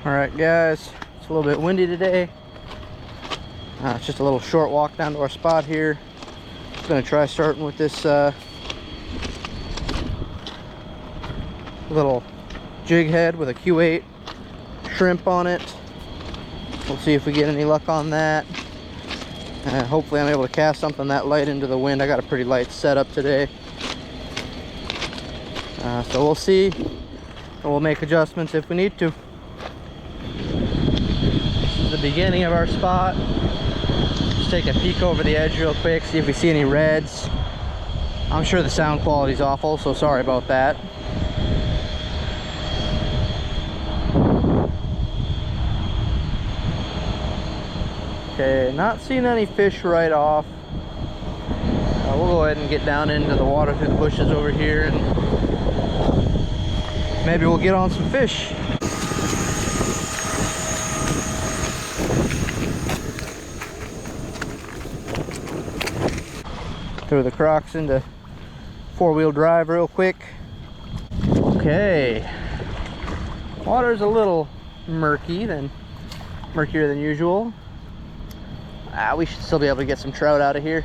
Alright guys, it's a little bit windy today. It's just a little short walk down to our spot here. I'm going to try starting with this little jig head with a Q8 shrimp on it. We'll see if we get any luck on that. Hopefully I'm able to cast something that light into the wind. I got a pretty light setup today. So we'll see, and we'll make adjustments if we need to. This is the beginning of our spot. Just take a peek over the edge real quick, see if we see any reds. I'm sure the sound quality is awful, so sorry about that. Okay, not seeing any fish right off. We'll go ahead and get down into the water through the bushes over here, and maybe we'll get on some fish. Throw the Crocs into four-wheel drive real quick. Okay, water's a little murkier than usual. We should still be able to get some trout out of here.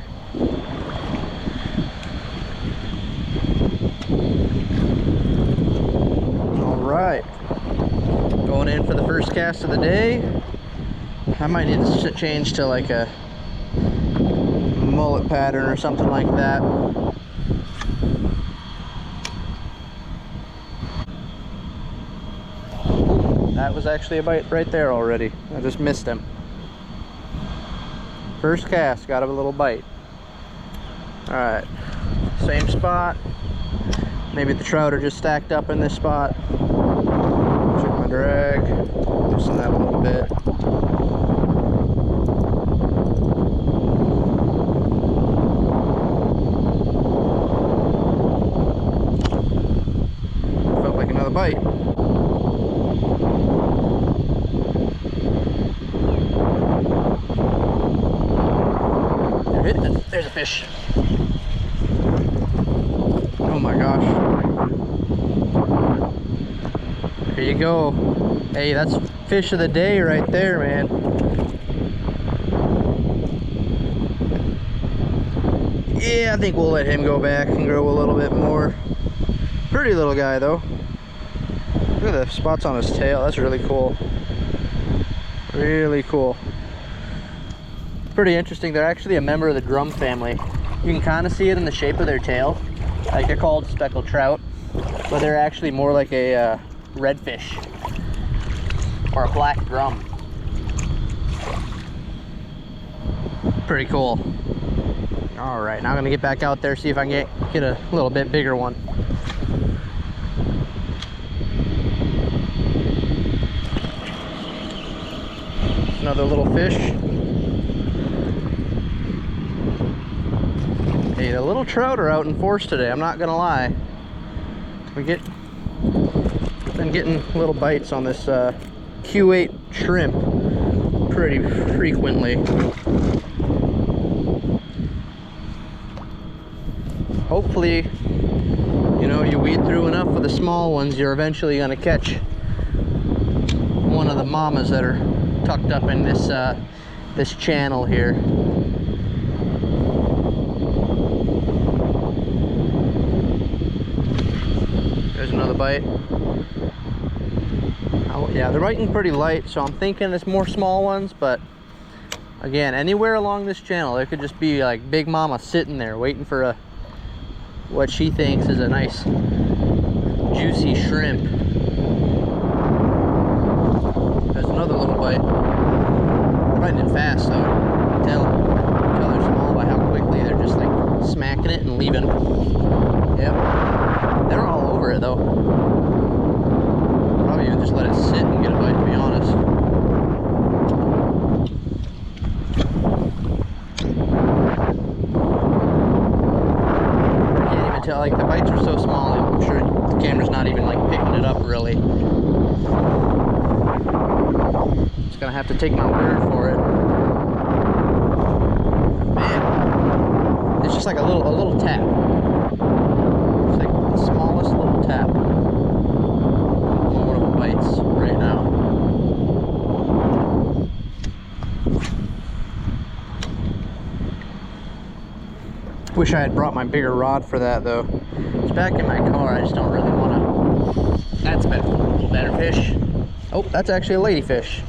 Alright, going in for the first cast of the day. I might need to change to like a mullet pattern or something like that. That was actually a bite right there already. I just missed him. First cast, got a little bite. Alright, same spot. Maybe the trout are just stacked up in this spot. Check my drag, loosen that a little bit. Felt like another bite. There's a fish. Oh my gosh. Here you go. Hey, that's fish of the day right there, man. Yeah, I think we'll let him go back and grow a little bit more. Pretty little guy though. Look at the spots on his tail. That's really cool. Really cool. Pretty interesting. They're actually a member of the drum family. You can kind of see it in the shape of their tail. Like, they're called speckled trout, but they're actually more like a redfish or a black drum. Pretty cool. All right, now I'm gonna get back out there, see if I can get a little bit bigger one. Another little fish. Hey, the little trout are out in force today, I'm not gonna lie. We've been getting little bites on this Q8 shrimp pretty frequently. Hopefully, you know, you weed through enough of the small ones, you're eventually gonna catch one of the mamas that are tucked up in this this channel here. There's another bite. Oh yeah, they're biting pretty light, so I'm thinking it's more small ones, but again, anywhere along this channel there could just be like Big Mama sitting there waiting for what she thinks is a nice juicy shrimp. There's another little bite. They're biting it fast though. You can tell they're small by how quickly they're just like smacking it and leaving. Yep. They're all over it though. Probably even just let it sit and get a bite, to be honest. I can't even tell, like the bites are so small, I'm sure the camera's not even like picking it up really. Just gonna have to take my word for it. Man, it's just like a little tap. It's like the smallest little tap. One of them bites right now. Wish I had brought my bigger rod for that though. It's back in my car. I just don't really want to. That's a little better fish. Oh, that's actually a ladyfish.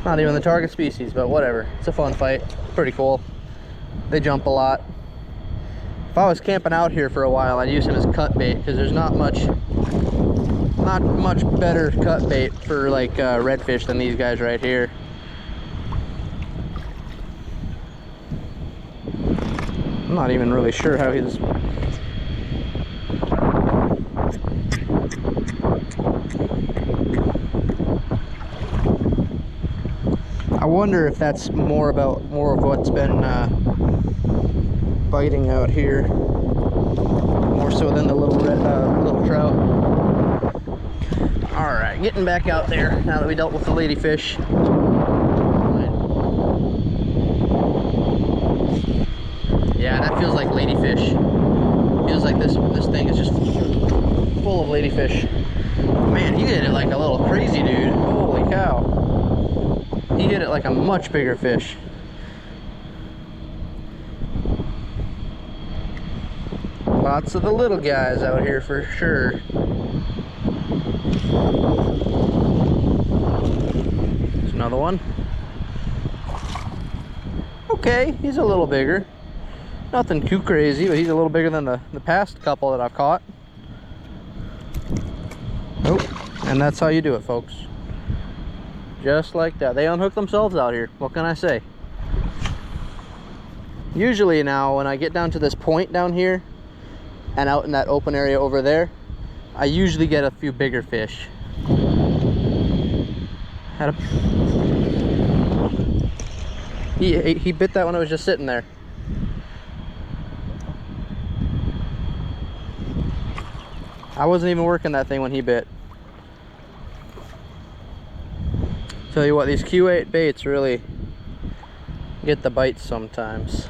Not even the target species, but whatever. It's a fun fight. Pretty cool. They jump a lot. If I was camping out here for a while, I'd use him as cut bait because there's not much better cut bait for like redfish than these guys right here. I'm not even really sure how he's. I wonder if that's more of what's been biting out here, more so than the little trout. All right, getting back out there now that we dealt with the ladyfish. Yeah, that feels like ladyfish. Feels like this thing is just full of ladyfish. Man, he hit it like a little crazy dude. Holy cow. He hit it like a much bigger fish. Lots of the little guys out here for sure. There's another one. Okay, he's a little bigger. Nothing too crazy, but he's a little bigger than the past couple that I've caught. Oh, and that's how you do it, folks. Just like that. They unhook themselves out here. What can I say? Usually now, when I get down to this point down here and out in that open area over there, I usually get a few bigger fish. He bit that when I was just sitting there. I wasn't even working that thing when he bit. Tell you what, these Q8 baits really get the bites sometimes.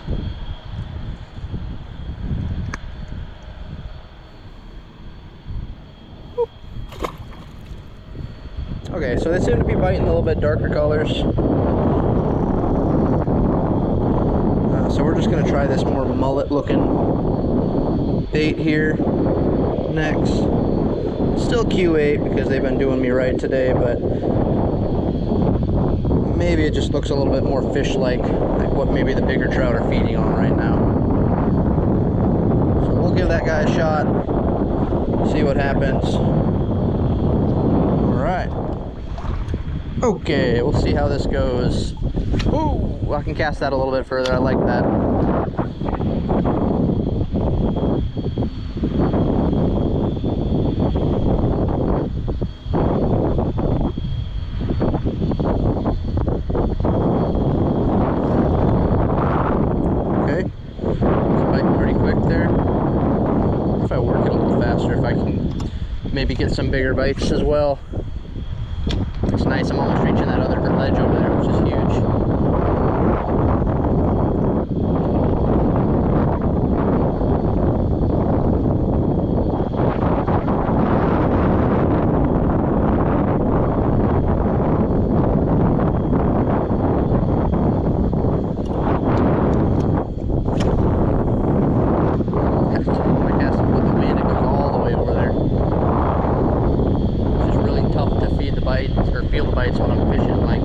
Okay, so they seem to be biting a little bit darker colors. So we're just going to try this more mullet looking bait here next. Still Q8 because they've been doing me right today, but maybe it just looks a little bit more fish-like, like what maybe the bigger trout are feeding on right now. So we'll give that guy a shot, see what happens. Alright. Okay, we'll see how this goes. Ooh, I can cast that a little bit further, I like that. Maybe get some bigger bites as well. It's nice, I'm almost reaching that other ledge over there, which is huge. Feel the bites when I'm fishing like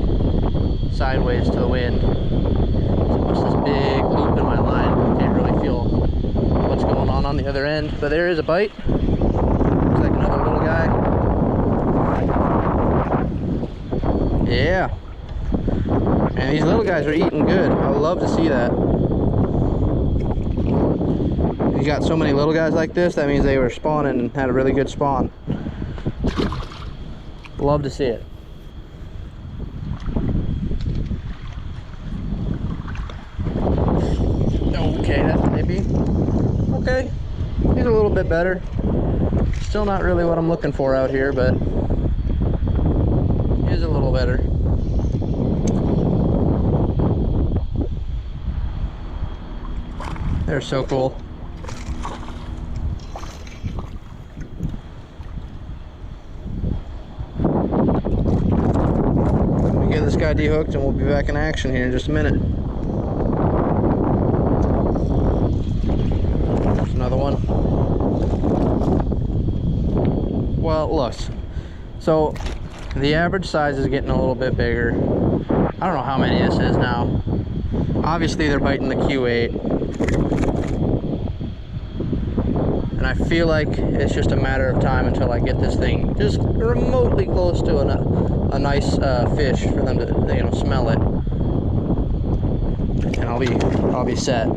sideways to the wind. So much this big loop in my line, can't really feel what's going on the other end. But there is a bite. Looks like another little guy. Yeah. And these little guys are eating good. I love to see that. You got so many little guys like this, that means they were spawning and had a really good spawn. Love to see it. Okay, that's maybe okay. He's a little bit better. Still not really what I'm looking for out here, but he's a little better. They're so cool. We'll get this guy dehooked and we'll be back in action here in just a minute. close. So the average size is getting a little bit bigger. I don't know how many this is now. Obviously they're biting the Q8. And I feel like it's just a matter of time until I get this thing just remotely close to a nice fish for them to, you know, smell it. And I'll be set.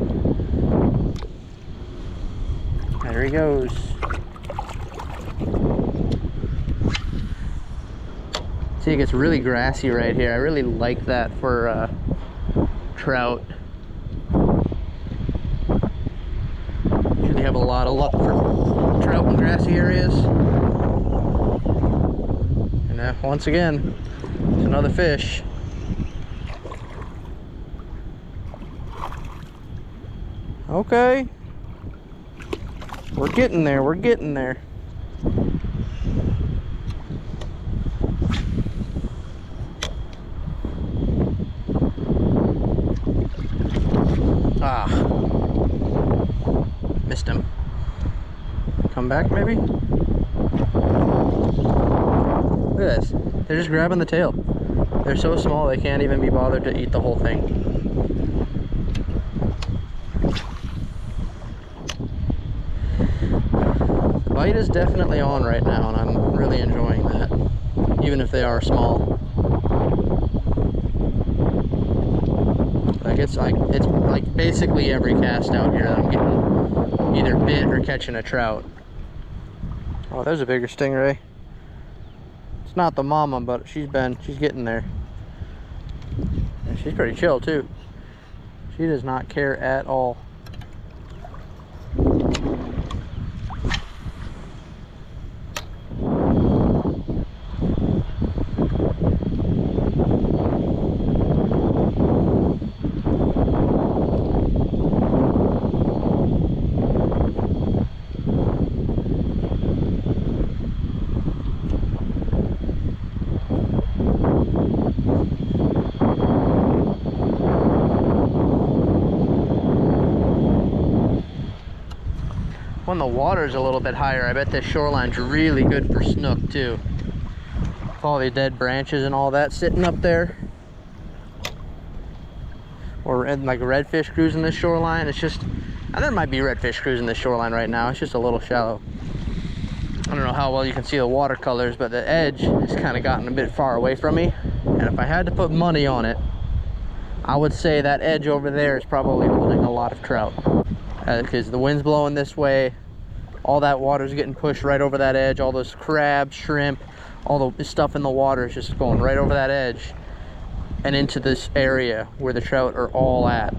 There he goes. See, it gets really grassy right here. I really like that for trout. Usually have a lot of luck for trout in grassy areas. And once again, it's another fish. Okay. We're getting there, we're getting there. Ah, missed him. Come back maybe? Look at this. They're just grabbing the tail. They're so small they can't even be bothered to eat the whole thing. The bite is definitely on right now, and I'm really enjoying that, even if they are small. It's like basically every cast out here that I'm getting either bit or catching a trout. Oh, there's a bigger stingray. It's not the mama, but she's getting there. And she's pretty chill too. She does not care at all. When the water's a little bit higher, I bet this shoreline's really good for snook too. With all the dead branches and all that sitting up there. Or like redfish cruising this shoreline. It's just, and there might be redfish cruising this shoreline right now. It's just a little shallow. I don't know how well you can see the watercolors, but the edge has kind of gotten a bit far away from me. And if I had to put money on it, I would say that edge over there is probably holding a lot of trout. Because the wind's blowing this way, all that water's getting pushed right over that edge. All those crabs, shrimp, all the stuff in the water is just going right over that edge and into this area where the trout are all at.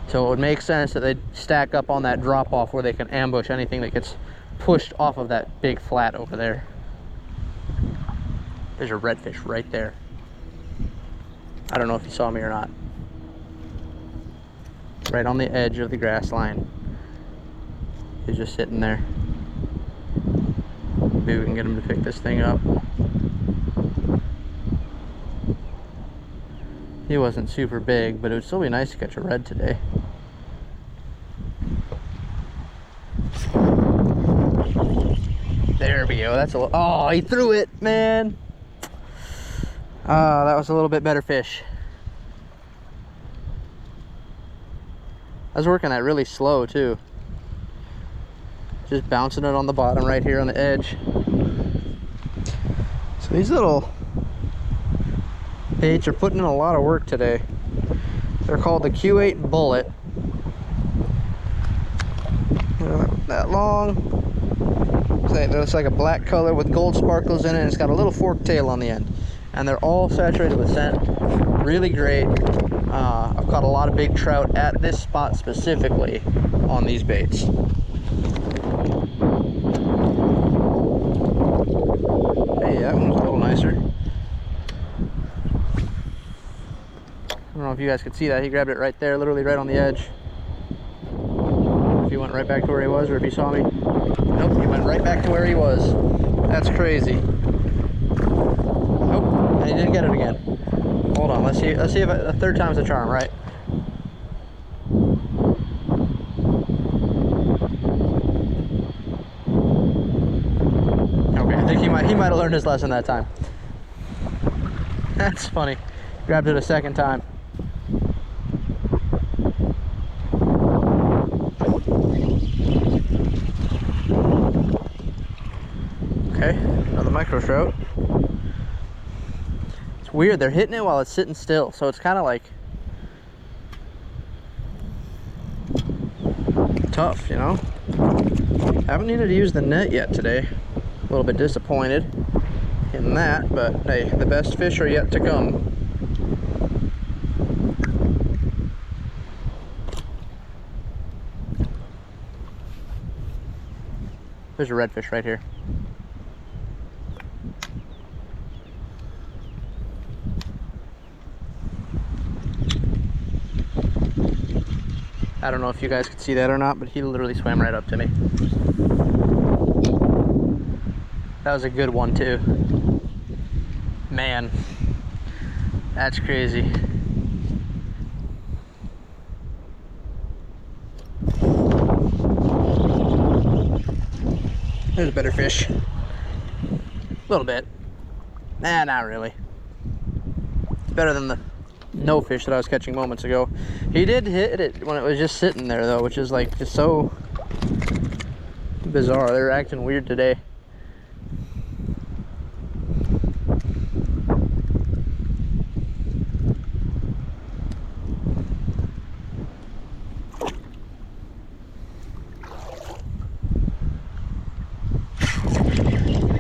So it would make sense that they'd stack up on that drop off where they can ambush anything that gets pushed off of that big flat over there. There's a redfish right there. I don't know if you saw me or not. Right on the edge of the grass line. He's just sitting there. Maybe we can get him to pick this thing up. He wasn't super big, but it would still be nice to catch a red today. There we go. That's a little, oh, he threw it, man. That was a little bit better fish. I was working that really slow too. Just bouncing it on the bottom right here on the edge. So these little baits are putting in a lot of work today. They're called the Q8 Bullet. They're that long. It's like a black color with gold sparkles in it, and it's got a little forked tail on the end. And they're all saturated with scent. Really great. I've caught a lot of big trout at this spot specifically on these baits. Hey, that one was a little nicer. I don't know if you guys could see that. He grabbed it right there, literally right on the edge. If he went right back to where he was, or if he saw me. Nope, he went right back to where he was. That's crazy. Oh, and he didn't get it again. Hold on, let's see if a third time's the charm, right? Okay, I think he learned his lesson that time. That's funny. Grabbed it a second time. Okay, another micro trout. It's weird, they're hitting it while it's sitting still, so it's kind of like tough, you know? Haven't needed to use the net yet today. A little bit disappointed in that, but hey, the best fish are yet to come. There's a redfish right here. I don't know if you guys could see that or not, but he literally swam right up to me. That was a good one too. Man, that's crazy. There's a better fish. A little bit. Nah, not really. It's better than the no fish that I was catching moments ago. He did hit it when it was just sitting there though, which is like just so bizarre. They're acting weird today.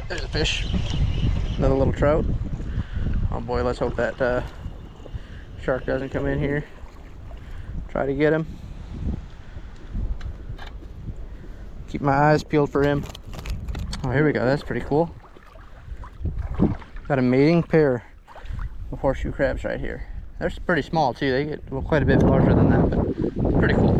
There's a fish. Another little trout. Oh boy, let's hope that shark doesn't come in here. Try to get him. Keep my eyes peeled for him. Oh, here we go. That's pretty cool. Got a mating pair of horseshoe crabs right here. They're pretty small too. They get quite a bit larger than that, but pretty cool.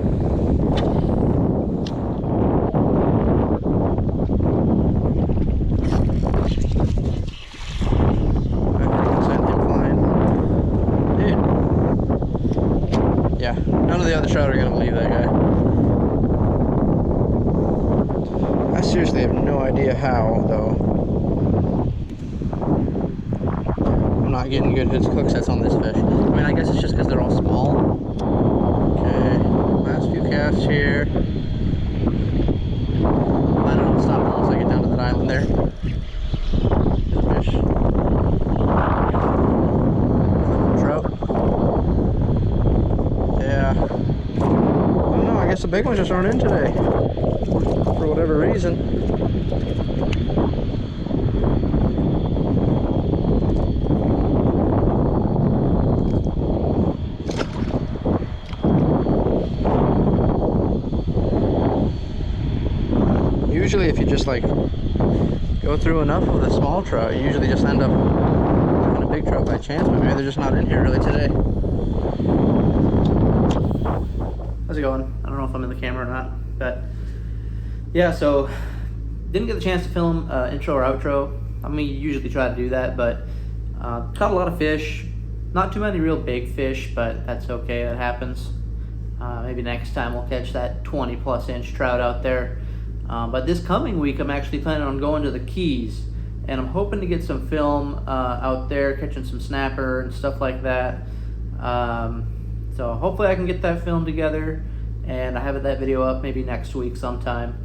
Yeah, none of the other trout are gonna believe that guy. I seriously have no idea how, though. I'm not getting good hook sets on this fish. I mean, I guess it's just because they're all small. Okay, last few casts here. I don't stop unless I get down to that island there. There's a fish. Trout. Yeah. I don't know, I guess the big ones just aren't in today. For whatever reason. Usually if you just like go through enough of the small trout, you usually just end up having a big trout by chance, but maybe they're just not in here really today. How's it going? I don't know if I'm in the camera or not, but yeah, so didn't get the chance to film intro or outro. I mean, you usually try to do that, but caught a lot of fish. Not too many real big fish, but that's okay, that happens. Maybe next time we'll catch that 20+ inch trout out there. But this coming week, I'm actually planning on going to the Keys, and I'm hoping to get some film out there, catching some snapper and stuff like that. So hopefully I can get that film together, and I have that video up maybe next week sometime.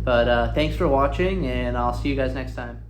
But thanks for watching, and I'll see you guys next time.